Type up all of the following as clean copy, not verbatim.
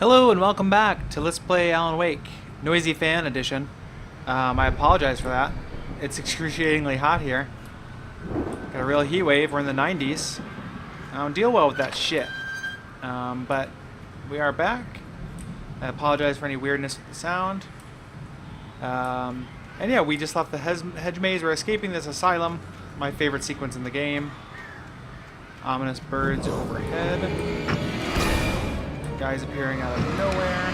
Hello and welcome back to Let's Play Alan Wake, Noisy Fan Edition. I apologize for that. It's excruciatingly hot here. Got a real heat wave, we're in the 90s. I don't deal well with that shit. But we are back. I apologize for any weirdness with the sound. And yeah, we just left the hedge maze. We're escaping this asylum. My favorite sequence in the game. Ominous birds overhead. Guys appearing out of nowhere.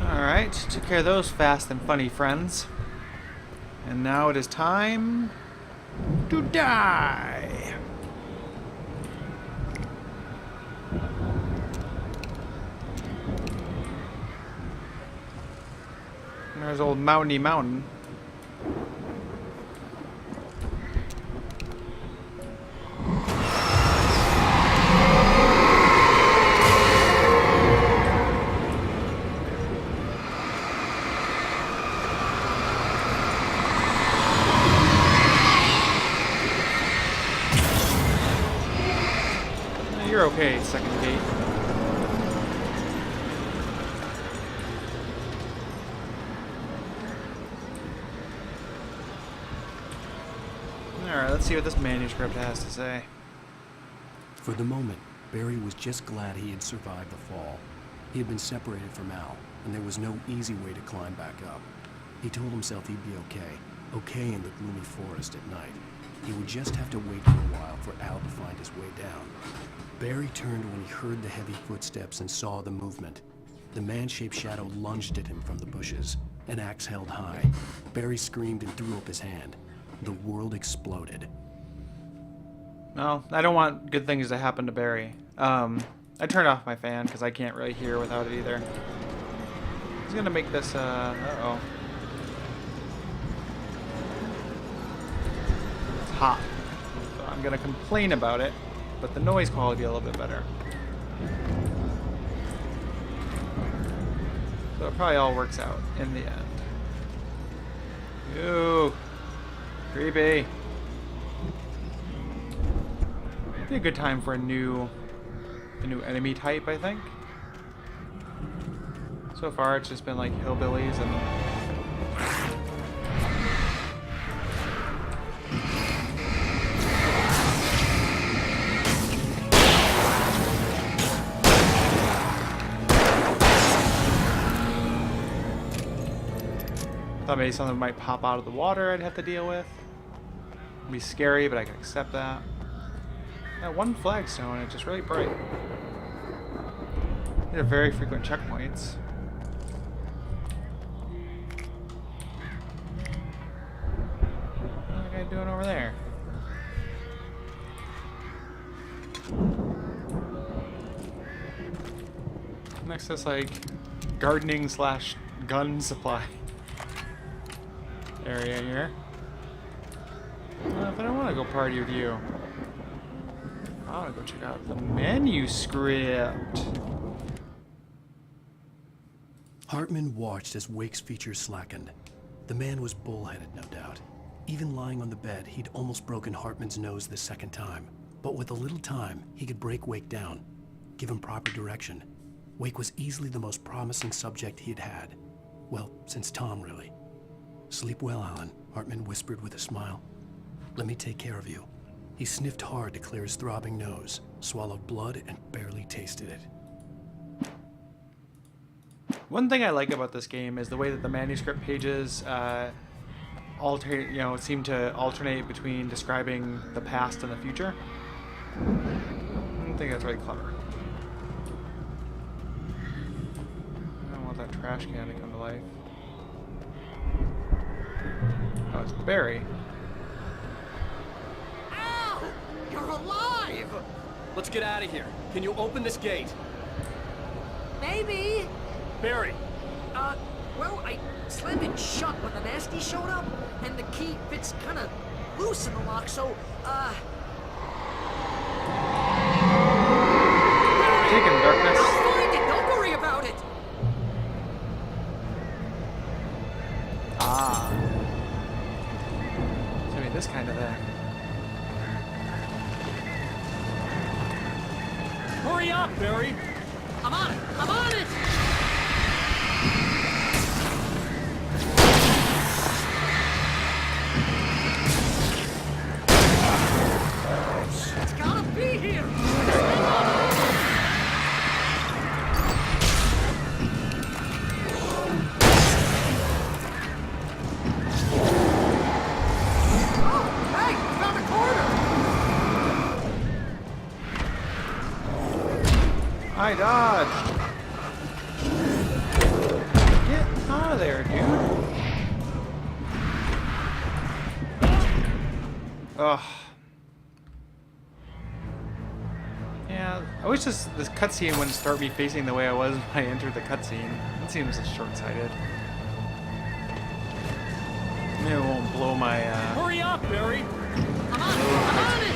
Alright, took care of those fast and funny friends. And now it is time to die. There's old Mountainy Mountain. You're okay, second gate. Alright, let's see what this manuscript has to say. For the moment, Barry was just glad he had survived the fall. He had been separated from Al, and there was no easy way to climb back up. He told himself he'd be okay in the gloomy forest at night. He would just have to wait for a while for Al to find his way down. Barry turned when he heard the heavy footsteps and saw the movement. The man-shaped shadow lunged at him from the bushes, an axe held high. Barry screamed and threw up his hand. The world exploded. No, I don't want good things to happen to Barry. I turned off my fan because I can't really hear without it either. He's gonna make this, uh-oh. It's hot. So I'm gonna complain about it, but the noise quality will be a little bit better. So it probably all works out in the end. Ew. Creepy. Be a good time for a new enemy type, I think. So far, it's just been like hillbillies and. Thought maybe something might pop out of the water I'd have to deal with. It'd be scary, but I can accept that. That one flagstone, it's just really bright. These are very frequent checkpoints. What's that guy doing over there? Next is like gardening / gun supply area here. But I don't want to go party with you. I want to go check out the manuscript. Hartman watched as Wake's features slackened. The man was bullheaded, no doubt. Even lying on the bed, he'd almost broken Hartman's nose the second time. But with a little time, he could break Wake down, give him proper direction. Wake was easily the most promising subject he had had. Well, since Tom, really. Sleep well, Alan, Hartman whispered with a smile. Let me take care of you. He sniffed hard to clear his throbbing nose, swallowed blood, and barely tasted it. One thing I like about this game is the way that the manuscript pages seem to alternate between describing the past and the future. I think that's really clever. I don't want that trash can to come to life. Oh, it's Barry. You're alive! Let's get out of here. Can you open this gate? Maybe. Barry! Well, I slammed it shut when the nasty showed up, and the key fits kind of loose in the lock, so, Take him, darkness. I'll find it. Don't worry about it. Ah. It's gonna be this kind of thing. Hurry up, Barry! I'm on it. I'm on it. It's gotta be here. Oh, hey, found a corner. I dodged. Get out of there, dude. Ugh. Yeah, I wish this cutscene wouldn't start me facing the way I was when I entered the cutscene. It seems short-sighted. Maybe it won't blow my, Hurry up, Barry! I'm on it. I'm on it.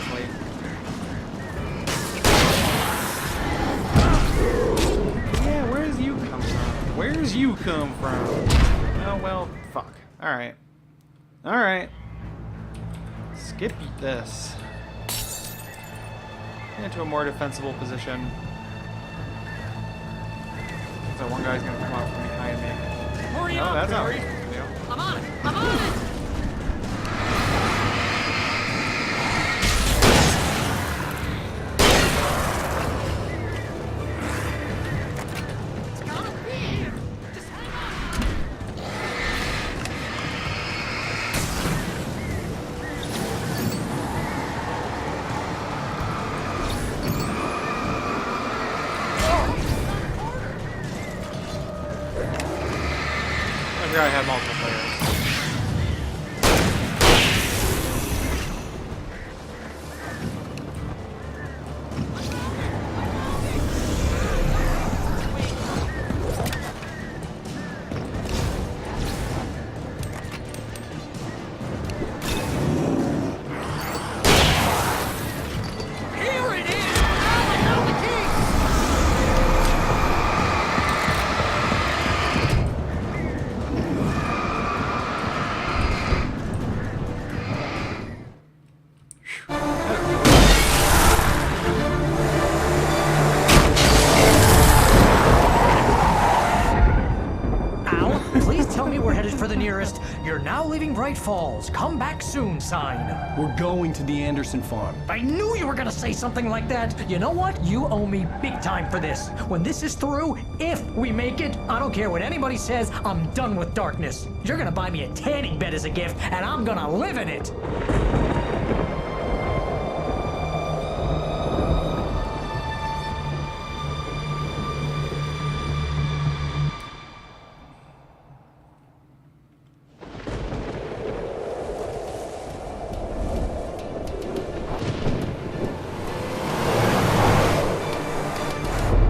Yeah, where's you come from? Where's you come from? Oh, well, fuck. Alright. Alright. Skip this. Into a more defensible position. So one guy's gonna come out from behind me. Hurry Oh, up, that's not Barry! what I'm gonna do. I'm on it. I'm on it. It's gotta be here. Just hang on. I forgot I had multiple players. Here it is. Now I found the key. Al, please tell me we're headed for the nearest "You're now leaving Bright Falls. Come back soon" sign. We're going to the Anderson farm. I knew you were gonna say something like that. You know what? You owe me big time for this. When this is through, if we make it, I don't care what anybody says, I'm done with darkness. You're gonna buy me a tanning bed as a gift, and I'm gonna live in it.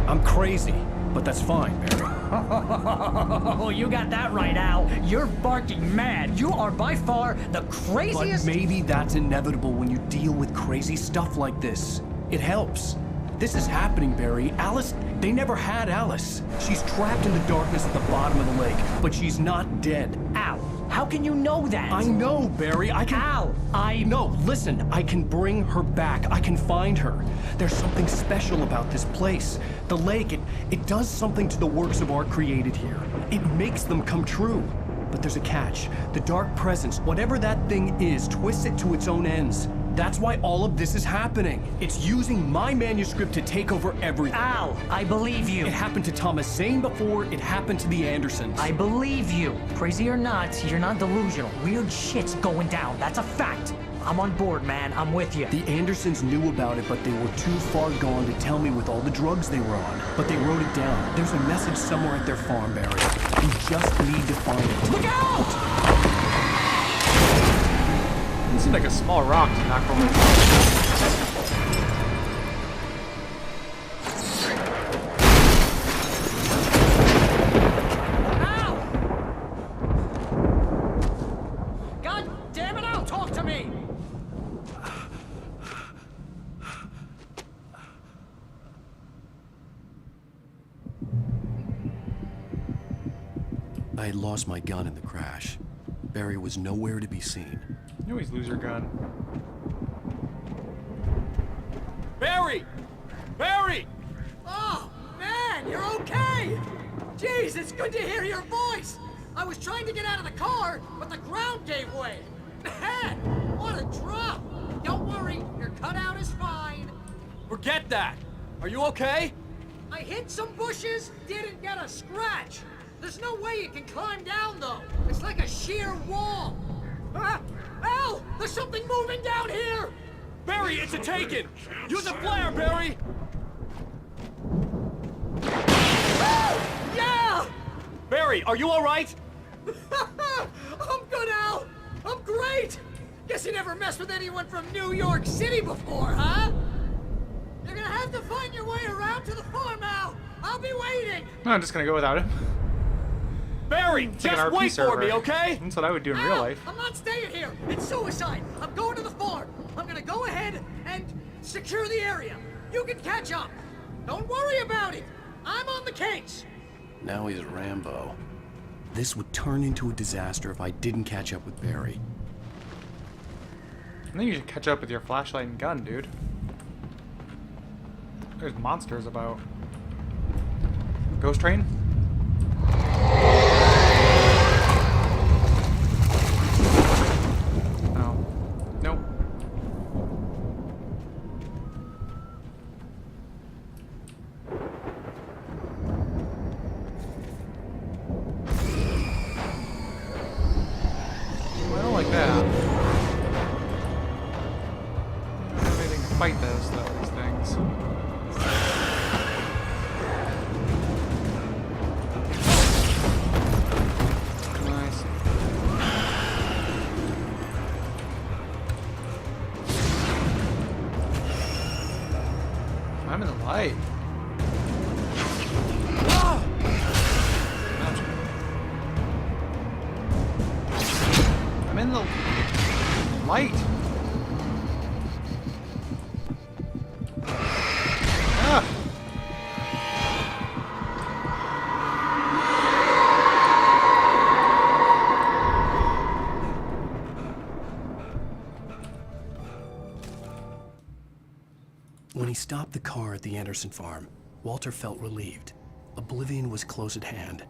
I'm crazy, but that's fine, Barry. Oh, you got that right, Al. You're barking mad. You are by far the But craziest. maybe that's inevitable when you deal with crazy stuff like this. It helps. This is happening, Barry. Alice, they never had Alice. She's trapped in the darkness at the bottom of the lake, but she's not dead. Al, how can you know that? I know, Barry. I can... Al, No, listen. I can bring her back. I can find her. There's something special about this place. The lake, it does something to the works of art created here. It makes them come true. But there's a catch. The dark presence, whatever that thing is, twists it to its own ends. That's why all of this is happening. It's using my manuscript to take over everything. Al, I believe you. It happened to Thomas Zane before, it happened to the Andersons. I believe you. Crazy or not, you're not delusional. Weird shit's going down. That's a fact. I'm on board, man. I'm with you. The Andersons knew about it, but they were too far gone to tell me with all the drugs they were on. But they wrote it down. There's a message somewhere at their farm, Barry. We just need to find it. Look out! It seemed like a small rock to knock over. Al! God damn it, Al! Talk to me! I had lost my gun in the crash. Barry was nowhere to be seen. You always lose your gun. Barry! Barry! Oh, man, you're okay! Jeez, it's good to hear your voice! I was trying to get out of the car, but the ground gave way! Man, what a drop! Don't worry, your cutout is fine. Forget that! Are you okay? I hit some bushes, didn't get a scratch. There's no way you can climb down, though. It's like a sheer wall. Ah! Al! There's something moving down here! Barry, it's a taken! Use a flare, Barry! Ah! Yeah! Barry, are you alright? I'm good, Al! I'm great! Guess you never messed with anyone from New York City before, huh? You're gonna have to find your way around to the farm, Al! I'll be waiting! No, I'm just gonna go without him. Barry, It's like just an RP wait server. for me, okay? That's what I would do in Al, real life. I'm not staying here! It's suicide! I'm going to the farm! I'm gonna go ahead and secure the area. You can catch up. Don't worry about it. I'm on the case. Now he's Rambo. This would turn into a disaster if I didn't catch up with Barry. I think you should catch up with your flashlight and gun, dude. There's monsters about. Ghost train? No. Nope. I don't like that. I don't have anything to fight these things. Nice. I'm in the light. Ah! Ouch. I'm in the light. Ah. When he stopped the car at the Anderson farm, Walter felt relieved. Oblivion was close at hand.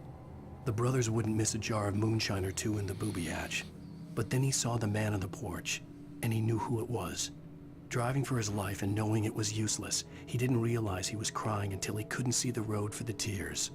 The brothers wouldn't miss a jar of moonshine or two in the booby hatch. But then he saw the man on the porch, and he knew who it was. Driving for his life and knowing it was useless, he didn't realize he was crying until he couldn't see the road for the tears.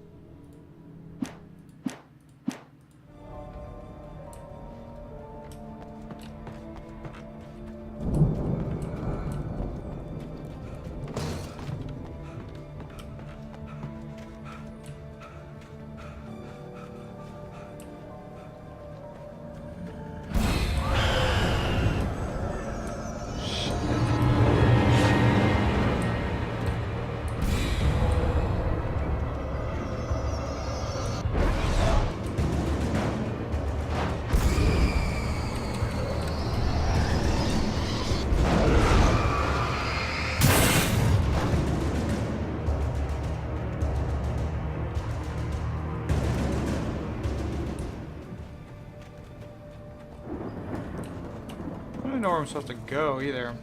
I don't know where I'm supposed to go either.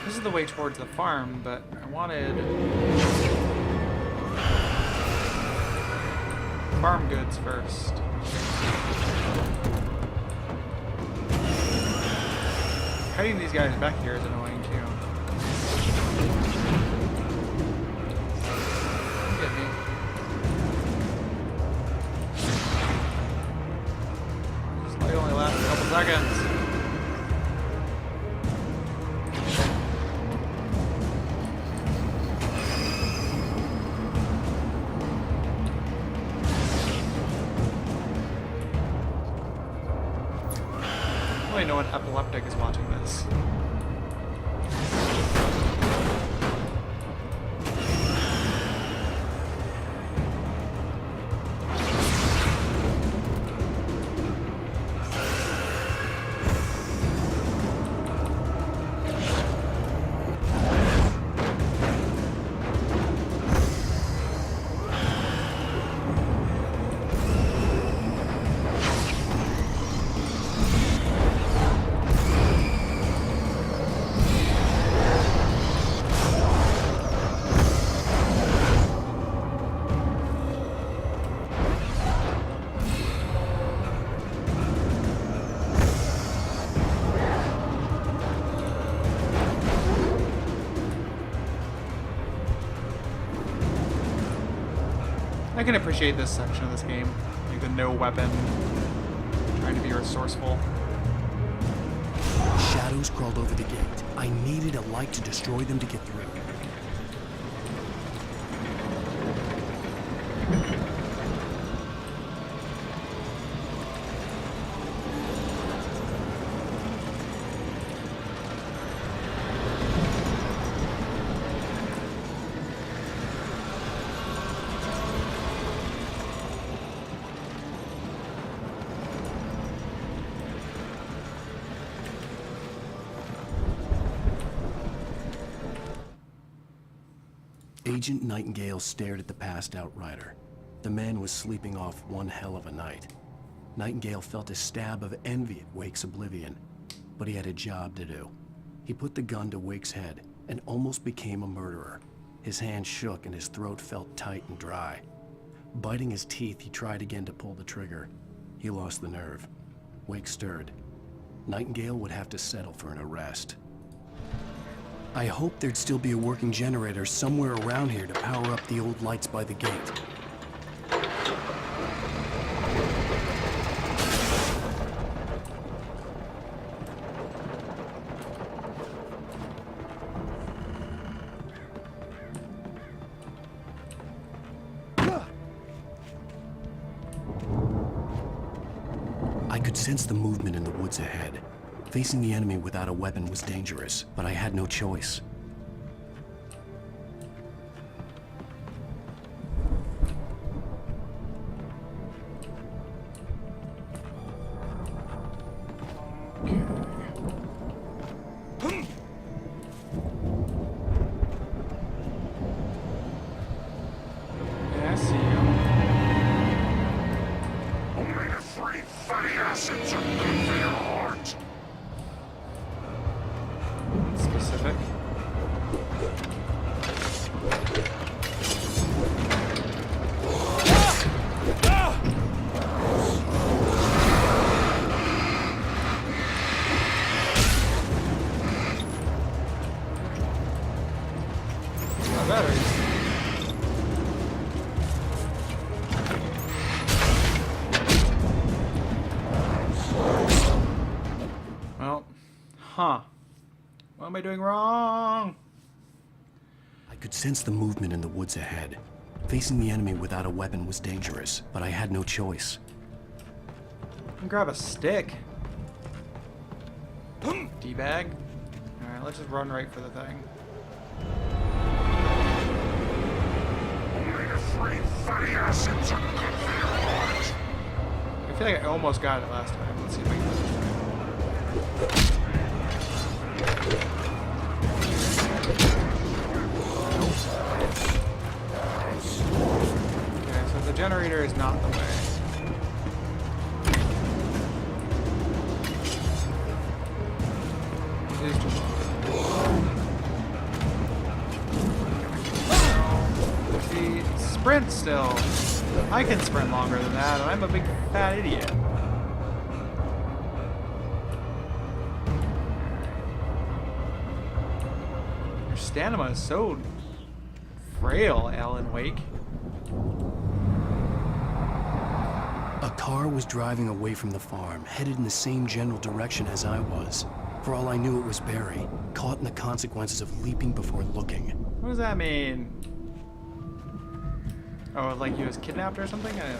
This is the way towards the farm, but I wanted farm goods first. Hiding these guys back here is annoying too. Come get me. This light only lasts a couple seconds. I know an epileptic is watching this. I can appreciate this section of this game. Like the no weapon, trying to be resourceful. Shadows crawled over the gate. I needed a light to destroy them to get through. Agent Nightingale stared at the passed-out rider. The man was sleeping off one hell of a night. Nightingale felt a stab of envy at Wake's oblivion, but he had a job to do. He put the gun to Wake's head and almost became a murderer. His hand shook and his throat felt tight and dry. Biting his teeth, he tried again to pull the trigger. He lost the nerve. Wake stirred. Nightingale would have to settle for an arrest. I hoped there'd still be a working generator somewhere around here to power up the old lights by the gate. I could sense the movement in the woods ahead. Facing the enemy without a weapon was dangerous, but I had no choice. Yeah, I see you. Only the three fatty acids are good for your heart. Specific. My batteries. Well, huh. What am I doing wrong? I could sense the movement in the woods ahead. Facing the enemy without a weapon was dangerous, but I had no choice. Grab a stick. D-bag. Alright, let's just run right for the thing. Only the three fatty acids are good for your heart. I feel like I almost got it last time. Let's see if I can do this time. Okay, so the generator is not the way. It is too long. See, sprint still. I can sprint longer than that, and I'm a big fat idiot. Your stamina is so frail, Alan Wake. A car was driving away from the farm, headed in the same general direction as I was. For all I knew, it was Barry, caught in the consequences of leaping before looking. What does that mean? Oh, like he was kidnapped or something? I don't know.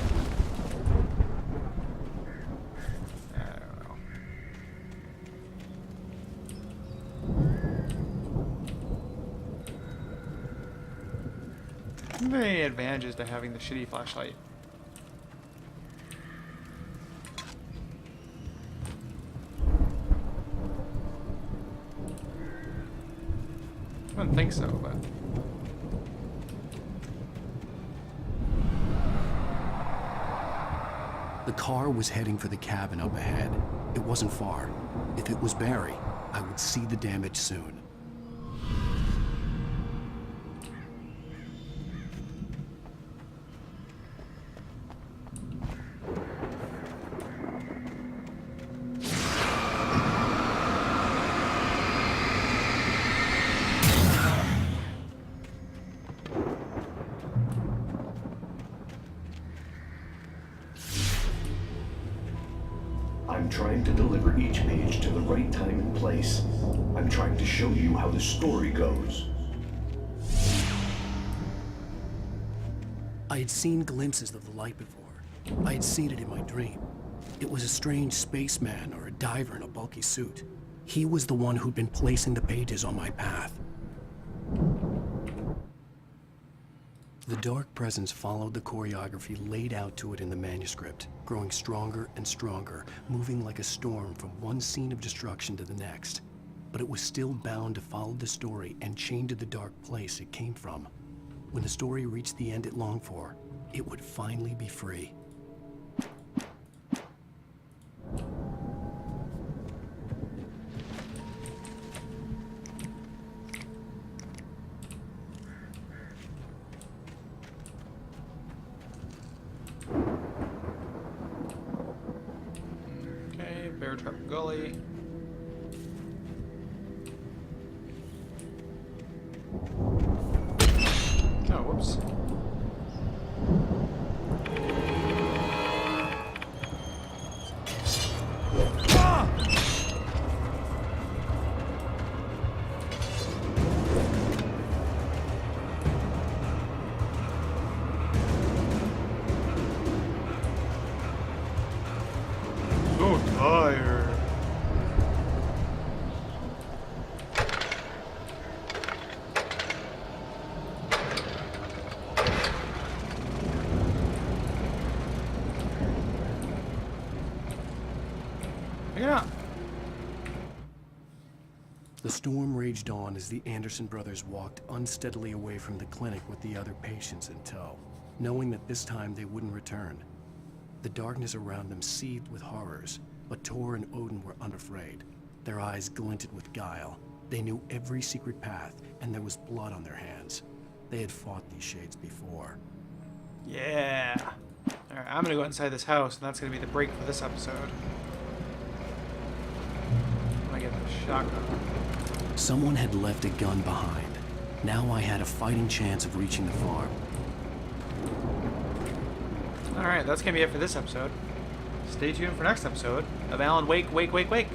What are the any advantages to having the shitty flashlight? I wouldn't think so, but... The car was heading for the cabin up ahead. It wasn't far. If it was Barry, I would see the damage soon. trying to deliver each page to the right time and place. I'm trying to show you how the story goes. I had seen glimpses of the light before. I had seen it in my dream. It was a strange spaceman or a diver in a bulky suit. He was the one who'd been placing the pages on my path. The dark presence followed the choreography laid out to it in the manuscript, growing stronger and stronger, moving like a storm from one scene of destruction to the next. But it was still bound to follow the story and chained to the dark place it came from. When the story reached the end it longed for, it would finally be free. Okay, Bear Trap Gully. Oh, whoops. So tired. Pick it up. The storm raged on as the Anderson brothers walked unsteadily away from the clinic with the other patients in tow, knowing that this time they wouldn't return. The darkness around them seethed with horrors, but Tor and Odin were unafraid. Their eyes glinted with guile. They knew every secret path, and there was blood on their hands. They had fought these shades before. Yeah. Alright, I'm gonna go inside this house, and that's gonna be the break for this episode. I'm gonna get the shotgun. Someone had left a gun behind. Now I had a fighting chance of reaching the farm. Alright, that's gonna be it for this episode. Stay tuned for next episode of Alan Wake, Wake, Wake, Wake.